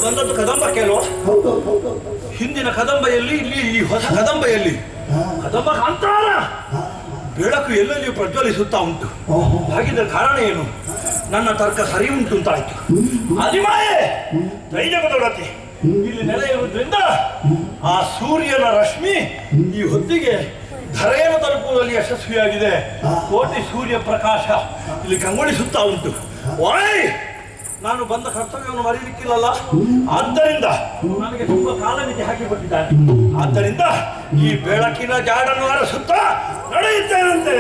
ಬಂದದ್ದು ಕದಂಬಕ್ಕೆ ಅಲ್ವಾ? ಹಿಂದಿನ ಕದಂಬೆಯಲ್ಲಿ ಇಲ್ಲಿ ಈ ಹೊಸ ಕದಂಬೆಯಲ್ಲಿ ಕದಂಬ ಕಾಂತಾರ ಬೆಳಕು ಎಲ್ಲೆಲ್ಲಿಯೂ ಪ್ರಜ್ವಲಿಸುತ್ತಾ ಉಂಟು. ಹಾಗಿದ್ರೆ ಕಾರಣ ಏನು? ನನ್ನ ತರ್ಕ ಸರಿ ಉಂಟು ಅಂತಾಯ್ತು. ಅದಿಮಾಯೆ ದೈಜಗದೊಡತಿ ಇಲ್ಲಿ ನೆಲೆಯಿರುವುದರಿಂದ ಆ ಸೂರ್ಯನ ರಶ್ಮಿ ಈ ಹೊತ್ತಿಗೆ ಧರೆಯನ್ನು ತಲುಪುವುದರಲ್ಲಿ ಯಶಸ್ವಿಯಾಗಿದೆ. ಕೋಟಿ ಸೂರ್ಯ ಪ್ರಕಾಶ ಇಲ್ಲಿ ಕಂಗೊಳಿಸುತ್ತಾ ಉಂಟು. ವಾಯ್, ನಾನು ಬಂದ ಕರ್ತವ್ಯವನ್ನು ಮರೆಯಲಿಕ್ಕಿಲ್ಲಲ್ಲ. ಆದ್ದರಿಂದ ನನಗೆ ತುಂಬಾ ಕಾಲಮಿತಿ ಹಾಕಿಕೊಟ್ಟಿದ್ದಾನೆ. ಆದ್ದರಿಂದ ಈ ಬೆಳಕಿನ ಜಾಡನ್ನು ಅರಸುತ್ತಾ ನಡೆಯುತ್ತೇನಂತೆ.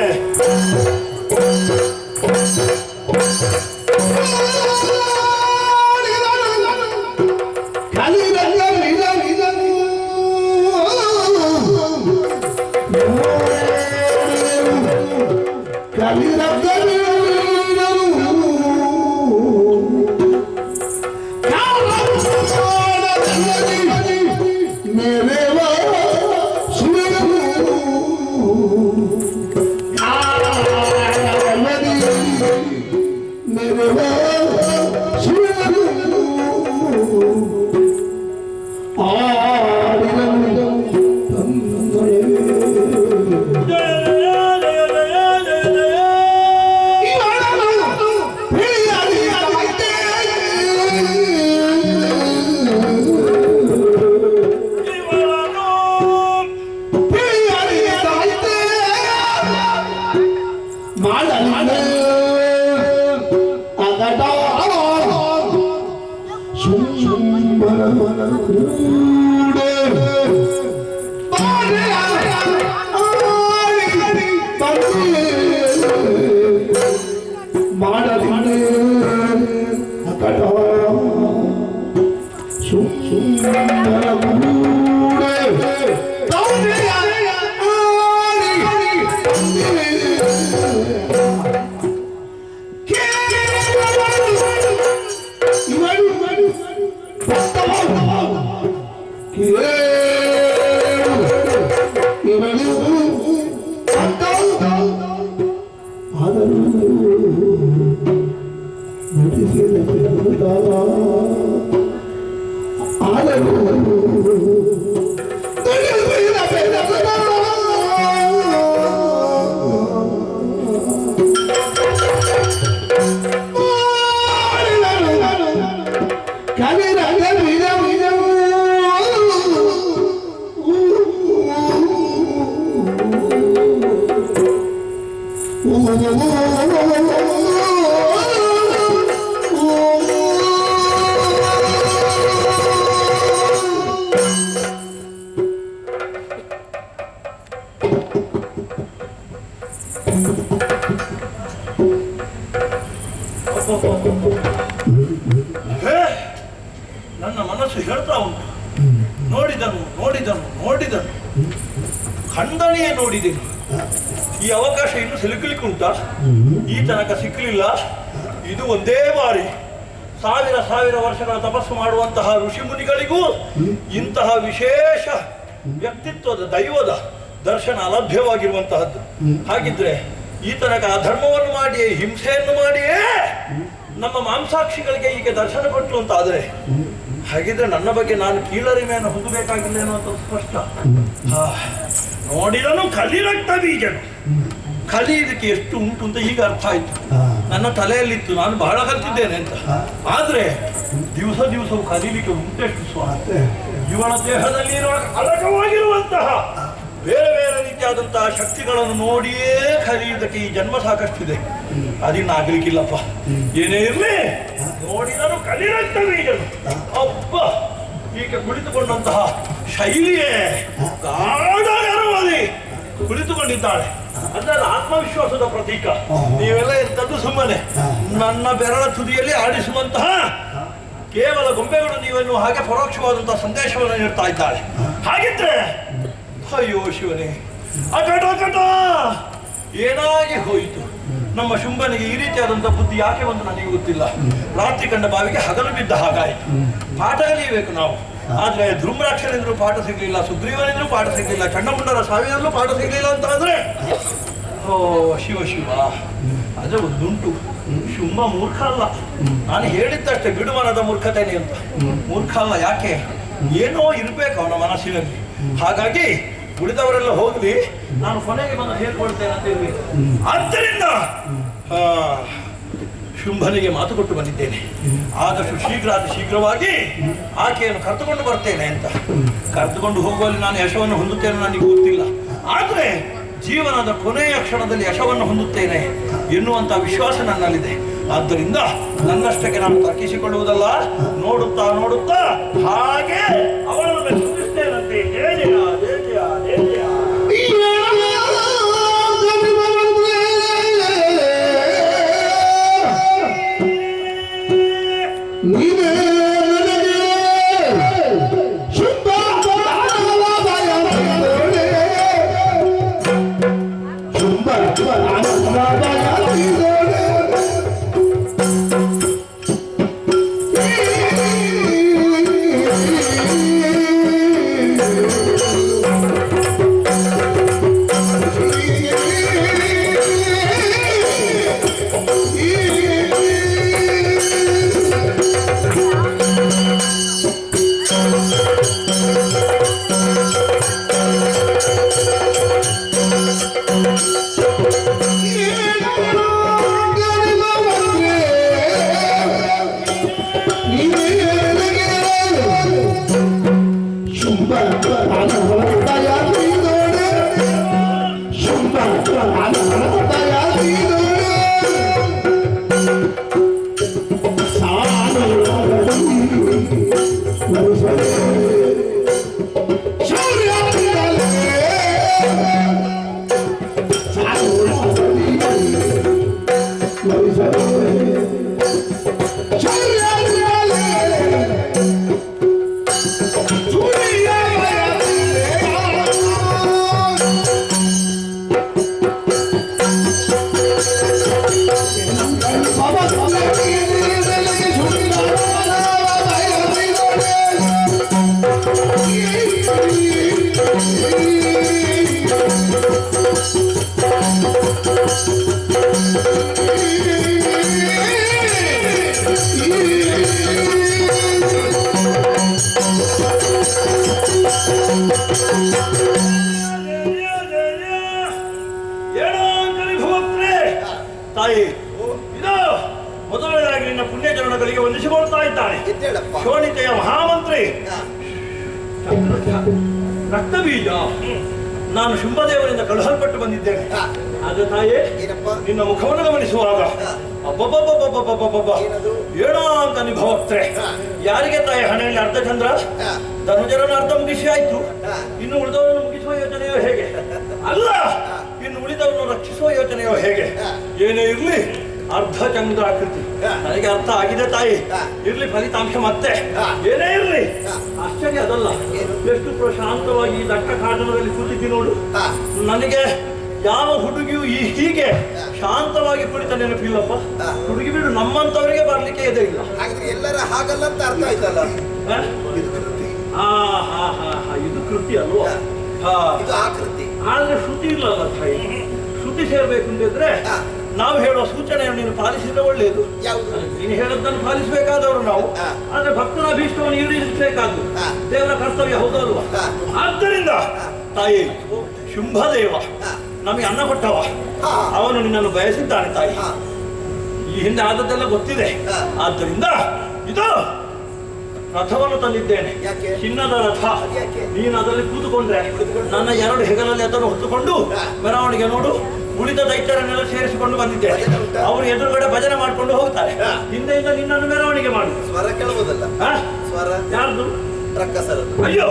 ನನ್ನ ಮನಸ್ಸು ಹೇಳ್ತಾ ಉಂಟು. ನೋಡಿದನು ನೋಡಿದನು ನೋಡಿದನು ಖಂಡನೆಯೇ ನೋಡಿದೆನು. ಈ ಅವಕಾಶ ಇನ್ನು ಸಿಲುಕಲಿಕ್ಕೆ ಉಂಟಾ? ಈ ತನಕ ಸಿಕ್ಕಲಿಲ್ಲ. ಇದು ಒಂದೇ ಬಾರಿ ಸಾವಿರ ಸಾವಿರ ವರ್ಷಗಳ ತಪಸ್ಸು ಮಾಡುವಂತಹ ಋಷಿ ಮುನಿಗಳಿಗೂ ಇಂತಹ ವಿಶೇಷ ವ್ಯಕ್ತಿತ್ವದ ದೈವದ ದರ್ಶನ ಅಲಭ್ಯವಾಗಿರುವಂತಹದ್ದು. ಹಾಗಿದ್ರೆ ಈ ತನಕ ಅಧರ್ಮವನ್ನು ಮಾಡಿಯೇ ಹಿಂಸೆಯನ್ನು ಮಾಡಿಯೇ ನಮ್ಮ ಮಾಂಸಾಕ್ಷಿಗಳಿಗೆ ಈಗ ದರ್ಶನ ಕೊಟ್ಟರು ಅಂತ ಆದರೆ, ಹಾಗಿದ್ರೆ ನನ್ನ ಬಗ್ಗೆ ನಾನು ಕೀಳರಿಮೆಯನ್ನು ಹೊಂದಬೇಕಾಗಿಲ್ಲ ಅನ್ನುವಂಥ ಸ್ಪಷ್ಟ. ನೋಡಿದನು ಕಲಿರಕ್ತ ಬೀಜನು. ಕಲಿಯುವುದಕ್ಕೆ ಎಷ್ಟು ಉಂಟು ಅಂತ ಈಗ ಅರ್ಥ ಆಯ್ತು. ನನ್ನ ತಲೆಯಲ್ಲಿತ್ತು ನಾನು ಬಹಳ ಕಲ್ತಿದ್ದೇನೆ ಅಂತ. ಆದ್ರೆ ದಿವಸ ದಿವಸವು ಕಲೀಲಿಕ್ಕೆ ಉಂಟೆಷ್ಟು ಸ್ವಾರ್ಥ. ಇವಳ ದೇಹದಲ್ಲಿ ಅಡಕವಾಗಿರುವಂತಹ ಬೇರೆ ಬೇರೆ ರೀತಿಯಾದಂತಹ ಶಕ್ತಿಗಳನ್ನು ನೋಡಿಯೇ ಕಲಿಯುವುದಕ್ಕೆ ಈ ಜನ್ಮ ಸಾಕಷ್ಟಿದೆ. ಅದಿನ್ನ ಆಗ್ಲಿಕ್ಕಿಲ್ಲಪ್ಪ. ಏನೇ ಇರ್ಲಿ, ನೋಡಿದನು ಕಲಿರಕ್ತ ಬೀಜನು. ಅಪ್ಪ, ಈಗ ಕುಳಿತುಕೊಂಡಂತಹ ಶೈಲಿಯೇ ಗಾಢಗರ್ವದಿ ಕುಳಿತುಕೊಂಡಿದ್ದಾಳೆ. ಅಂದ್ರೆ ಆತ್ಮವಿಶ್ವಾಸದ ಪ್ರತೀಕ. ನೀವೆಲ್ಲ ಎಂತದ್ದು ಸುಮ್ಮನೆ ನನ್ನ ಬೆರಳ ತುದಿಯಲ್ಲಿ ಆಡಿಸುವಂತಹ ಕೇವಲ ಗೊಂಬೆಗಳು ನೀವನ್ನು ಹಾಗೆ ಪರೋಕ್ಷವಾದಂತಹ ಸಂದೇಶವನ್ನು ನೀಡ್ತಾ ಇದ್ದಾಳೆ. ಹಾಗಿದ್ರೆ ಅಯ್ಯೋ ಶಿವನೇ, ಅಕಟ ಏನಾಗಿ ಹೋಯಿತು ನಮ್ಮ ಶುಂಭನಿಗೆ? ಈ ರೀತಿಯಾದಂತಹ ಬುದ್ಧಿ ಯಾಕೆ ಬಂದು ನನಗೆ ಗೊತ್ತಿಲ್ಲ. ರಾತ್ರಿ ಕಂಡ ಬಾವಿಗೆ ಹಗಲು ಬಿದ್ದ ಹಾಗಾಯಿತು. ಪಾಠ ಕಲಿಯಬೇಕು ನಾವು. ಆದ್ರೆ ಧೃಮ್ರಾಕ್ಷನಿಂದ್ರೂ ಪಾಠ ಸಿಗ್ಲಿಲ್ಲ, ಸುಗ್ರೀವನಿಂದ್ರೂ ಪಾಠ ಸಿಗ್ಲಿಲ್ಲ, ಚಂಡಮುಂಡರ ಸಾವಿರಲ್ಲೂ ಪಾಠ ಸಿಗ್ಲಿಲ್ಲ ಅಂತ ಆದ್ರೆ ಓ ಶಿವ ಶಿವ. ಅದೇ ಒಂದುಂಟು, ಶುಂಭ ಮೂರ್ಖ ಅಲ್ಲ. ನಾನು ಹೇಳಿದ್ದಷ್ಟೇ ಬಿಡುಮನದ ಮೂರ್ಖತೇನೆ ಅಂತ. ಮೂರ್ಖ ಅಲ್ಲ. ಯಾಕೆ? ಏನೋ ಇರ್ಬೇಕು ಅವನ ಮನಸ್ಸಿನಲ್ಲಿ. ಹಾಗಾಗಿ ಉಳಿದವರೆಲ್ಲ ಹೋಗ್ಲಿ, ನಾನು ಕೊನೆಗೆ ಬಂದು ಹೇಳ್ಕೊಳ್ತೇನೆ ಅಂತ ಇರ್ಬೇಕು. ಆದ್ದರಿಂದ ಶುಂಭನಿಗೆ ಮಾತು ಕೊಟ್ಟು ಬಂದಿದ್ದೇನೆ, ಆದಷ್ಟು ಶೀಘ್ರವಾಗಿ ಆಕೆಯನ್ನು ಕರೆದುಕೊಂಡು ಬರ್ತೇನೆ ಅಂತ. ಕರೆದುಕೊಂಡು ಹೋಗುವಲ್ಲಿ ನಾನು ಯಶವನ್ನು ಹೊಂದುತ್ತೇನೆ ನನಗೆ ಗೊತ್ತಿಲ್ಲ, ಆದರೆ ಜೀವನದ ಕೊನೆಯ ಕ್ಷಣದಲ್ಲಿ ಯಶವನ್ನು ಹೊಂದುತ್ತೇನೆ ಎನ್ನುವಂತ ವಿಶ್ವಾಸ ನನ್ನಲ್ಲಿದೆ. ಆದ್ದರಿಂದ ನನ್ನಷ್ಟಕ್ಕೆ ನಾನು ತರ್ಕಿಸಿಕೊಳ್ಳುವುದಲ್ಲ, ನೋಡುತ್ತಾ ನೋಡುತ್ತಾ ಹಾಗೆ ಅವಳನ್ನು ಮೆಚ್ಚಿಸ್ತೇನಂತೆ. ತಾಯಿ, ಇದು ಮೊದಲನೇದಾಗಿ ನಿನ್ನ ಪುಣ್ಯಚರಣಗಳಿಗೆ ವಂದಿಸಿಕೊಳ್ತಾ ಇದ್ದಾನೆ. ಶೋಣಿತೆಯ ಮಹಾಮಂತ್ರಿ ರಕ್ತಬೀಜ, ನಾನು ಶುಂಭದೇವರಿಂದ ಕಳುಹಲ್ಪಟ್ಟು ಬಂದಿದ್ದೇನೆ. ಆದ್ರೆ ತಾಯಿ, ನಿನ್ನ ಮುಖವನ್ನು ಗಮನಿಸುವಾಗ ಅಬ್ಬಬ್ಬಬ್ಬಬ್ಬಬ್ಬಬ್ಬಬ್ಬ ಏನೋ ಅಂತ ನಿಭವಕ್ತ್ರೆ. ಯಾರಿಗೆ ತಾಯಿ ಹಣೆಯಲ್ಲಿ ಅರ್ಧ ಚಂದ್ರ, ಧನುಜರನ್ನು ಅರ್ಧ ಮುಗಿಸಿ ಆಯ್ತು, ಇನ್ನು ಉಳಿದವರನ್ನು ಮುಗಿಸುವ ಯೋಚನೆಯೋ ಹೇಗೆ? ಅಲ್ಲ, ಇನ್ನು ಉಳಿದವರನ್ನು ರಕ್ಷಿಸುವ ಯೋಚನೆಯೋ ಹೇಗೆ? ಏನೇ ಇರ್ಲಿ, ಅರ್ಧ ಚಂದ್ರಾಕೃತಿ ನನಗೆ ಅರ್ಥ ಆಗಿದೆ ತಾಯಿ. ಇರ್ಲಿ, ಫಲಿತಾಂಶ ಮತ್ತೆ ಏನೇ ಇರ್ಲಿ. ಆಶ್ಚರ್ಯ ಅದಲ್ಲ, ಎಷ್ಟು ಪ್ರಶಾಂತವಾಗಿ ದಟ್ಟ ಕಾಟನದಲ್ಲಿ ಕೂತಿದ್ದಿ ನೋಡು. ನನಗೆ ಯಾವ ಹುಡುಗಿಯೂ ಹೀಗೆ ಶಾಂತವಾಗಿ ಕುಳಿತ ನೆನಪಿಲ್ಲಪ್ಪ. ಹುಡುಗಿ ಬಿಡು, ನಮ್ಮಂತವರಿಗೆ ಬರ್ಲಿಕ್ಕೆ ಇದೆ ಇಲ್ಲ. ಎಲ್ಲರ ಹಾಗಲ್ಲ ಅಂತ ಅರ್ಥ ಆಯ್ತಲ್ಲ. ಇದು ಕೃತಿ ಅಲ್ವಾ? ಆದ್ರೆ ಶ್ರುತಿ ಇಲ್ಲಲ್ಲ ತಾಯಿ. ಶ್ರುತಿ ಸೇರ್ಬೇಕು ಅಂತಿದ್ರೆ ನಾವು ಹೇಳುವ ಸೂಚನೆಯನ್ನು ನೀನು ಪಾಲಿಸಿದ್ರೆ ಒಳ್ಳೆಯದು. ನೀನು ಹೇಳೋದನ್ನು ಪಾಲಿಸಬೇಕಾದವರು ನಾವು, ಆದ್ರೆ ಭಕ್ತನ ಅಭೀಷ್ಟವನ್ನು ಈಡೇರಿಸಬೇಕಾದ್ದು ದೇವರ ಕರ್ತವ್ಯ, ಹೌದಲ್ವಾ? ಆದ್ದರಿಂದ ತಾಯಿ, ಶುಂಭದೇವ ನಮಗೆ ಅನ್ನ ಕೊಟ್ಟವ, ಅವನು ನಿನ್ನನ್ನು ಬಯಸಿದ್ದಾನೆ ತಾಯಿ. ಈ ಹಿಂದೆ ಆದದ್ದೆಲ್ಲ ಗೊತ್ತಿದೆ. ಆದ್ದರಿಂದ ಇದು ರಥವನ್ನು ತಂದಿದ್ದೇನೆ, ಚಿನ್ನದ ರಥ. ನೀನು ಅದರಲ್ಲಿ ಕೂತುಕೊಂಡ್ರೆ ನನ್ನ ಎರಡು ಹೆಗಲಲ್ಲಿ ಅದನ್ನು ಹೊತ್ತುಕೊಂಡು ಮೆರವಣಿಗೆ ನೋಡು. ಉಳಿದ ದೈತ್ಯರನ್ನೆಲ್ಲ ಸೇರಿಸಿಕೊಂಡು ಬಂದಿದ್ದೇನೆ. ಅವರು ಎದುರುಗಡೆ ಭಜನೆ ಮಾಡ್ಕೊಂಡು ಹೋಗ್ತಾರೆ. ಹಿಂದೆಯಿಂದ ನಿನ್ನನ್ನು ಮೆರವಣಿಗೆ ಮಾಡು. ಸ್ವರ ಕೇಳಬಹುದಲ್ಲ? ಸ್ವರ ಯಾರ್ದು? ರಕ್ಕಸರದ್ದು. ಅಯ್ಯೋ,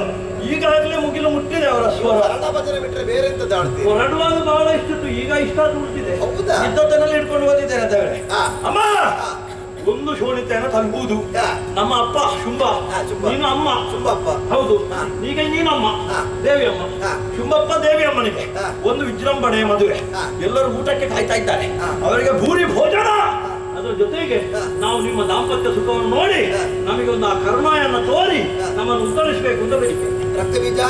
ಈಗಾಗಲೇ ಮುಗಿಲು ಮುಟ್ಟಿದೆ ಅವರ ಸ್ವರ. ಭಜನೆ ಬಿಟ್ಟರೆ ಬೇರೆ ಎಂತ ದಾಡ್ತೀವಿ? ಹೊರಡುವಾಗ ಬಹಳ ಇಷ್ಟಿತ್ತು, ಈಗ ಇಷ್ಟಾದ್ರು ಉಳಿದಿದೆ. ಇದ್ದದ್ದನ್ನೆಲ್ಲ ಇಟ್ಕೊಂಡು ಬಂದಿದ್ದೇನೆ ದೇವರೇ. ಅಮ್ಮ, ಒಂದು ಶೋಣಿತೆಯನ್ನು ತಂಗುವುದು. ನಮ್ಮ ಅಪ್ಪ ಶುಂಭ, ನೀನು ಅಮ್ಮ ಶುಂಭಪ್ಪ. ಹೌದು, ಈಗ ನೀನಮ್ಮ ದೇವಿ ಅಮ್ಮ. ಶುಂಭಪ್ಪ ದೇವಿ ಅಮ್ಮನಿಗೆ ಒಂದು ವಿಜೃಂಭಣೆಯ ಮದುವೆ. ಎಲ್ಲರೂ ಊಟಕ್ಕೆ ಕಾಯ್ತಾ ಇದ್ದಾರೆ. ಅವರಿಗೆ ಭೂರಿ ಭೋಜನ. ಅದರ ಜೊತೆಗೆ ನಾವು ನಿಮ್ಮ ದಾಂಪತ್ಯ ಸುಖವನ್ನು ನೋಡಿ ನಮಗೆ ಒಂದು ಆ ಕರುಣೆಯನ್ನು ತೋರಿ ನಮ್ಮನ್ನು ಉತ್ತರಿಸಬೇಕು ಅಂತ ಬೇಡಿಕೆ. ರಕ್ತಬೀಜ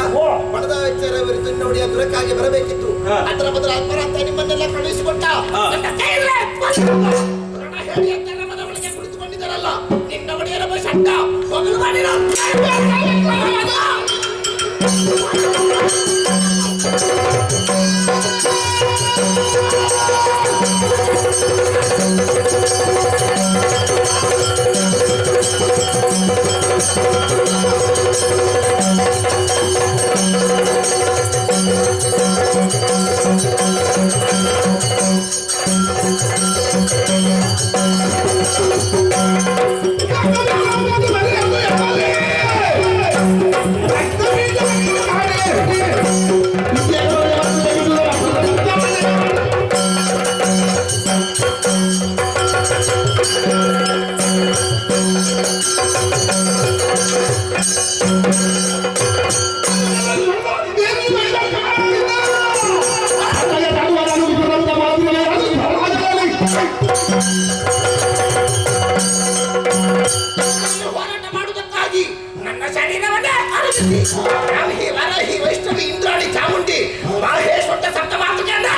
ಪಡೆದ ವೆಚ್ಚರ ವಿರುದ್ಧ ನೋಡಿ ದುರಕ್ಕಾಗಿ ಬರಬೇಕಿತ್ತು. ಅದರ ಬದಲು ಅಪರಾಧ ನಿಮ್ಮನ್ನೆಲ್ಲ ಕಳುಹಿಸಿಕೊಟ್ಟ. ಅಡ್ಡ ಬಗಲು ಮಾಡಿರೋ ಹೋರಾಟ ಮಾಡುವುದಕ್ಕಾಗಿ ನನ್ನ ಶರೀರವನ್ನೇ ಅರಗಿಸಿ ರಾಮಹಿ ವರಹಿ ವೈಷ್ಣವಿ ಇಂದ್ರಾಣಿ ಚಾಮುಂಡಿ ಮಹೇಶ್ ಹೊಟ್ಟ ಸಪ್ತ ಮಾತುಕೆಯನ್ನ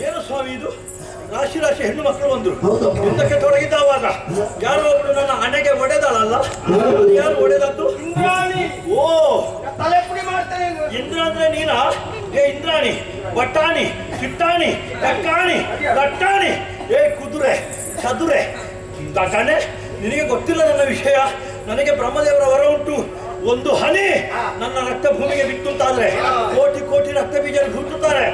ಏನು ಸ್ವಾಮಿ ಇದು? ರಾಶಿ ರಾಶಿ ಹೆಣ್ಣು ಮಕ್ಕಳು ಬಂದ್ರು, ಯುದ್ಧಕ್ಕೆ ತೊಡಗಿದ್ದಾವಾಗ ಯಾರೋ ಒಬ್ರು ನನ್ನ ಹಣೆಗೆ ಒಡೆದಳಲ್ಲ, ಯಾರು ಒಡೆದದ್ದು? ಇಂದ್ರಾಣಿ. ಓ, ತಲೆಪುಡಿ ಮಾಡ್ತೇನೆ. ಇಂದ್ರ ಅಂದ್ರೆ ನೀನಾ? ಏ ಇಂದ್ರಾಣಿ, ಬಟ್ಟಾಣಿ, ಚಿಟ್ಟಾಣಿ, ಟಕ್ಕಾಣಿ, ಲಟ್ಟಾಣಿ, ಏ ಕುದುರೆ ಚದುರೆ ತಾನೆ, ನಿನಗೆ ಗೊತ್ತಿಲ್ಲ ನನ್ನ ವಿಷಯ. ನನಗೆ ಬ್ರಹ್ಮದೇವರ ವರ ಉಂಟು, ಒಂದು ಹನಿ ನನ್ನ ರಕ್ತ ಭೂಮಿಗೆ ಬಿತ್ತುತ್ತಾದ್ರೆ ಕೋಟಿ ಕೋಟಿ ರಕ್ತ ಬೀಜ ಹುಟ್ಟುತ್ತಾರೆ.